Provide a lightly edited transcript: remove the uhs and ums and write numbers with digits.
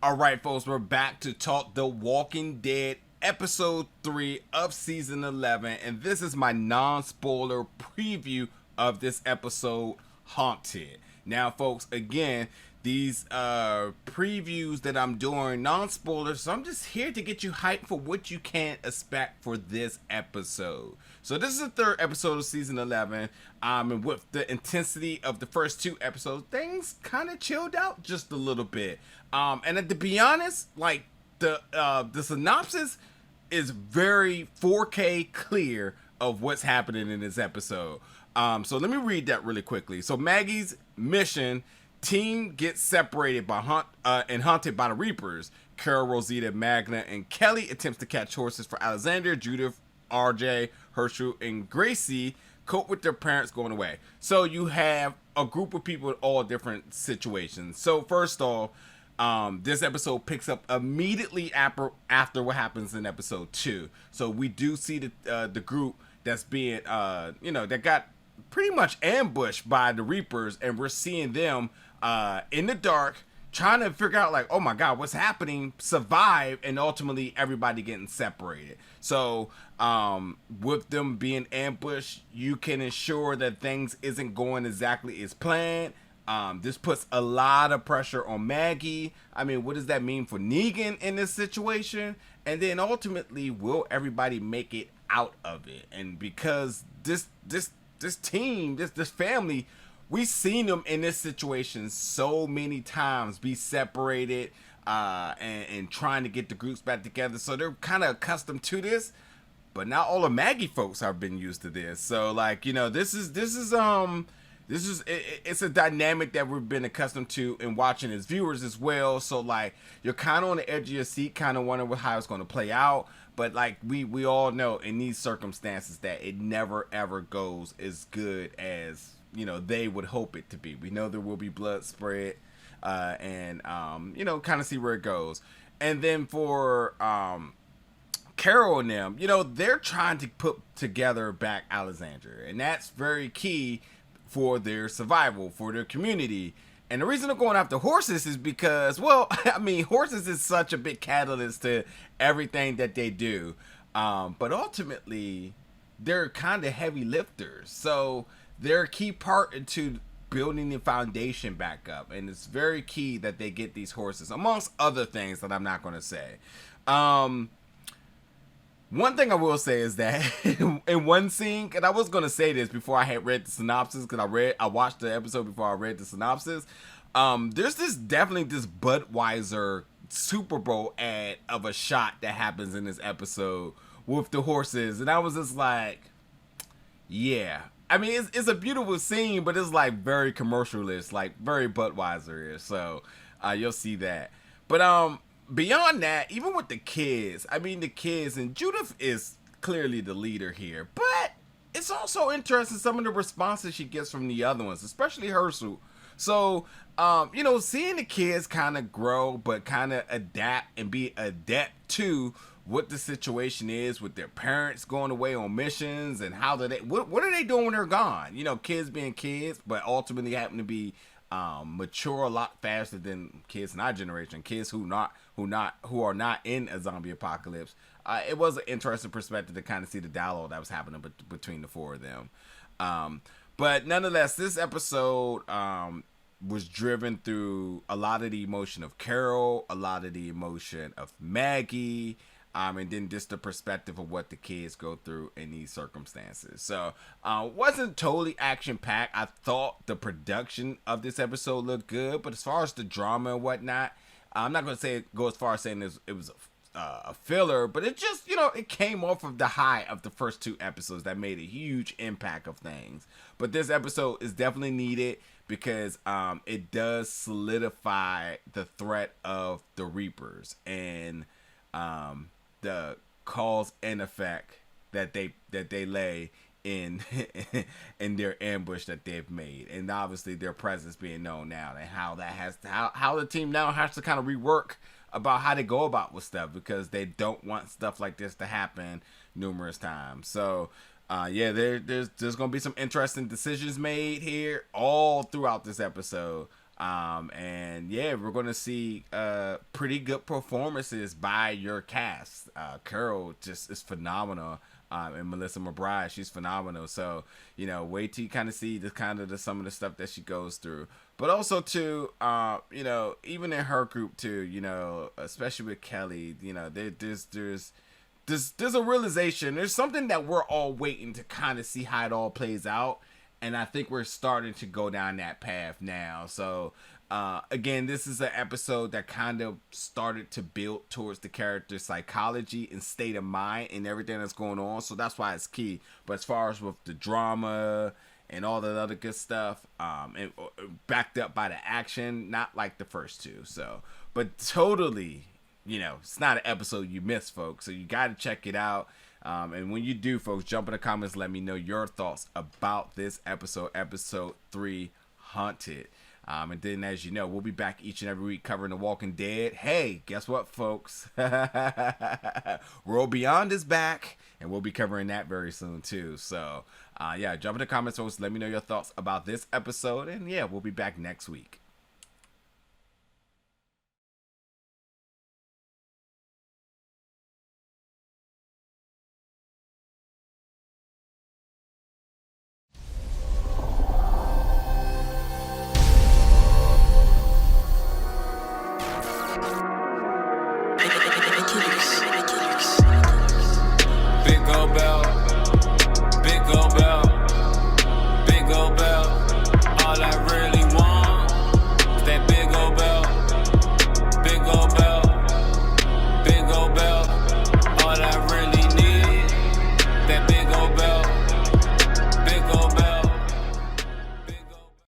All right, folks, we're back to talk The Walking Dead, episode 3 of season 11, and this is my non-spoiler preview of this episode, Haunted. Now, folks, again, these previews that I'm doing, non-spoilers, so I'm just here to get you hyped for what you can expect for this episode. So this is the third episode of season 11, and with the intensity of the first two episodes, things kind of chilled out just a little bit. And to be honest, like the synopsis is very 4K clear of what's happening in this episode. So let me read that really quickly. So Maggie's mission: team gets separated by and hunted by the Reapers. Carol, Rosita, Magna, and Kelly attempts to catch horses for Alexandria. Judith, RJ, Hershel, and Gracie cope with their parents going away. So you have a group of people in all different situations. So first off, this episode picks up immediately after what happens in episode 2. So we do see the group that's being, that got pretty much ambushed by the Reapers, and we're seeing them in the dark trying to figure out, like, oh my god, what's happening, survive, and ultimately everybody getting separated. So with them being ambushed, you can ensure that things isn't going exactly as planned. This puts a lot of pressure on Maggie. I mean, what does that mean for Negan in this situation? And then ultimately, will everybody make it out of it? And because this team, this family, we've seen them in this situation so many times be separated and trying to get the groups back together. So they're kind of accustomed to this. But not all of Maggie folks have been used to this. So, like, this is it's a dynamic that we've been accustomed to and watching as viewers as well. So, like, you're kind of on the edge of your seat, kind of wondering how it's going to play out. But, like, we all know in these circumstances that it never ever goes as good as they would hope it to be. We know there will be blood spread, and kind of see where it goes. And then for Carol and them, they're trying to put together back Alexandria, and that's very key for their survival, for their community. And the reason they're going after horses is because, well, I mean, horses is such a big catalyst to everything that they do. But ultimately, they're kind of heavy lifters. So they're a key part into building the foundation back up. And it's very key that they get these horses, amongst other things that I'm not going to say. One thing I will say is that in one scene, and I was going to say this before I had read the synopsis, because I watched the episode before I read the synopsis. There's definitely this Budweiser Super Bowl ad of a shot that happens in this episode with the horses. And I was just like, yeah. I mean, it's a beautiful scene, but it's like very commercialist, like very Budweiser-ish. So you'll see that. But beyond that, even with the kids, and Judith is clearly the leader here, but it's also interesting some of the responses she gets from the other ones, especially Hershel. So, seeing the kids kind of grow, but kind of adapt and be adept to what the situation is with their parents going away on missions, and how do what are they doing when they're gone? Kids being kids, but ultimately happen to be mature a lot faster than kids in our generation, kids who are not in a zombie apocalypse. It was an interesting perspective to kind of see the dialogue that was happening between the four of them. But nonetheless, this episode was driven through a lot of the emotion of Carol, a lot of the emotion of Maggie, and then just the perspective of what the kids go through in these circumstances. So, wasn't totally action-packed. I thought the production of this episode looked good, but as far as the drama and whatnot, I'm not going to go as far as saying it was a filler, but it just, it came off of the high of the first two episodes that made a huge impact of things. But this episode is definitely needed because it does solidify the threat of the Reapers and the cause and effect that they lay in in their ambush that they've made, and obviously their presence being known now, and how the team now has to kind of rework about how they go about with stuff, because they don't want stuff like this to happen numerous times. So there's gonna be some interesting decisions made here all throughout this episode. And yeah, we're gonna see pretty good performances by your cast. Carol just is phenomenal. And Melissa McBride, she's phenomenal. So, wait till you kind of see some of the stuff that she goes through. But also too, even in her group too, especially with Kelly, there's a realization. There's something that we're all waiting to kind of see how it all plays out. And I think we're starting to go down that path now. So, again, this is an episode that kind of started to build towards the character's psychology and state of mind and everything that's going on. So that's why it's key. But as far as with the drama and all that other good stuff, and backed up by the action, not like the first two. So, but totally, it's not an episode you miss, folks. So you got to check it out. And when you do, folks, jump in the comments. Let me know your thoughts about this episode 3, Haunted. And then, as you know, we'll be back each and every week covering The Walking Dead. Hey, guess what, folks? World Beyond is back, and we'll be covering that very soon, too. So, yeah, jump in the comments, folks. Let me know your thoughts about this episode. And, yeah, we'll be back next week. Big old bell